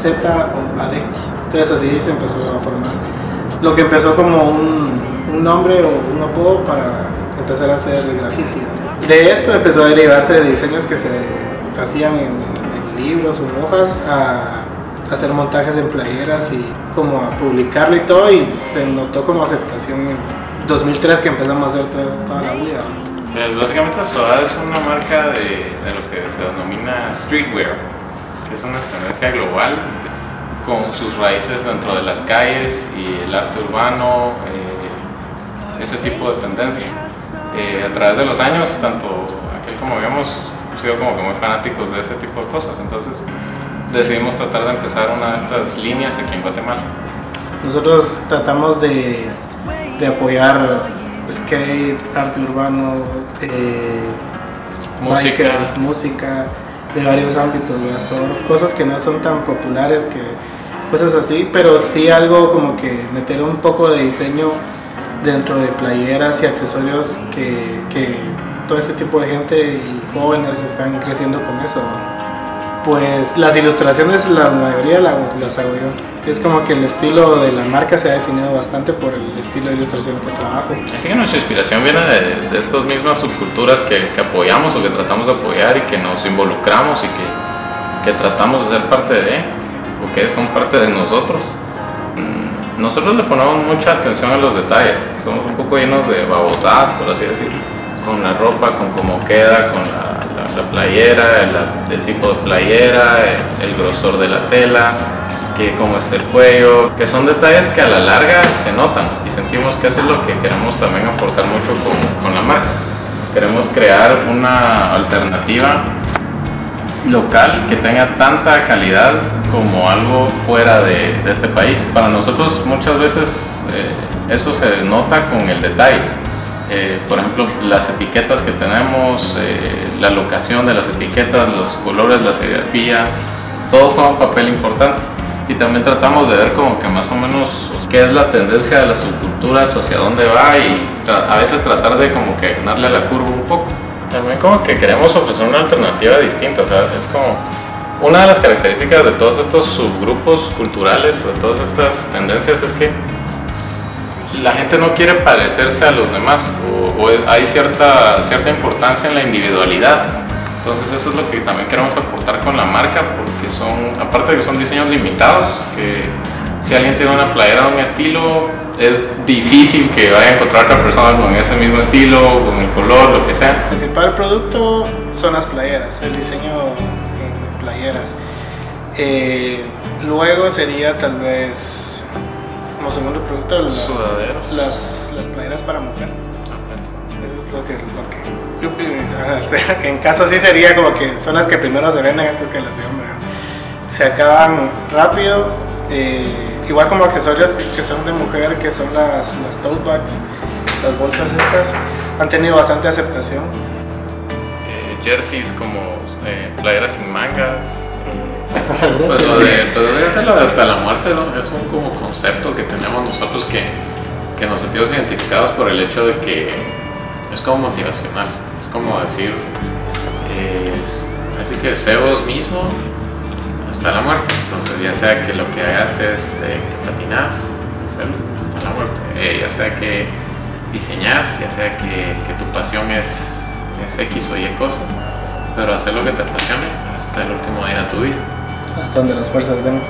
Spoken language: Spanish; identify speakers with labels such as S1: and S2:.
S1: ZOAD. Entonces así se empezó a formar. Lo que empezó como un nombre o un apodo para empezar a hacer graffiti. De esto empezó a derivarse de diseños que se hacían en libros o en hojas a hacer montajes en playeras y como a publicarlo y todo, y se notó como aceptación en 2003 que empezamos a hacer toda la vida.
S2: Pues básicamente Soda es una marca de lo que se denomina streetwear, que es una tendencia global con sus raíces dentro de las calles y el arte urbano, ese tipo de tendencia. A través de los años, tanto aquel como habíamos sido como que muy fanáticos de ese tipo de cosas, entonces decidimos tratar de empezar una de estas líneas aquí en Guatemala.
S1: Nosotros tratamos de apoyar skate, arte urbano, música de varios ámbitos, son cosas que no son tan populares, cosas así, pero sí algo como que meter un poco de diseño dentro de playeras y accesorios que todo este tipo de gente y jóvenes están creciendo con eso. Pues las ilustraciones, la mayoría las hago yo. Es como que el estilo de la marca se ha definido bastante por el estilo de ilustración que trabajo.
S2: Así que nuestra inspiración viene de estas mismas subculturas que apoyamos o que tratamos de apoyar y que nos involucramos y que tratamos de ser parte de, o que son parte de nosotros. Nosotros le ponemos mucha atención a los detalles, somos un poco llenos de babosadas, por así decirlo, con la ropa, con cómo queda, con la playera, el tipo de playera, el grosor de la tela, cómo es el cuello, que son detalles que a la larga se notan y sentimos que eso es lo que queremos también aportar mucho con la marca. Queremos crear una alternativa local que tenga tanta calidad como algo fuera de este país. Para nosotros muchas veces eso se nota con el detalle. Por ejemplo, las etiquetas que tenemos, la locación de las etiquetas, los colores, la serigrafía, todo juega un papel importante. Y también tratamos de ver como que más o menos qué es la tendencia de las subculturas, hacia dónde va, y a veces tratar de como que ganarle a la curva un poco. También como que queremos ofrecer una alternativa distinta, o sea, es como una de las características de todos estos subgrupos culturales, de todas estas tendencias, es que la gente no quiere parecerse a los demás, o hay cierta importancia en la individualidad. Entonces eso es lo que también queremos aportar con la marca, porque aparte de que son diseños limitados, que si alguien tiene una playera de un estilo, es difícil que vaya a encontrar otra persona con ese mismo estilo, con el color, lo que sea.
S1: El principal producto son las playeras, el diseño en playeras. Luego sería tal vez como segundo producto
S2: sudaderos,
S1: las playeras para mujer. Eso es lo que en caso sí sería como que son las que primero se venden antes que las de hombre. Se acaban rápido, igual como accesorios que son de mujer, que son las tote bags, las bolsas estas, han tenido bastante aceptación.
S2: Jerseys como playeras sin mangas. Pues lo de hasta la muerte es un como concepto que tenemos nosotros que nos sentimos identificados por el hecho de que es como motivacional, es como decir, así que sé vos mismo hasta la muerte. Entonces ya sea que lo que hagas es que patinas, hacerlo hasta la muerte, ya sea que diseñas, ya sea que tu pasión es X o Y cosa, pero hacer lo que te apasione hasta el último día de tu vida.
S1: Hasta donde las fuerzas den.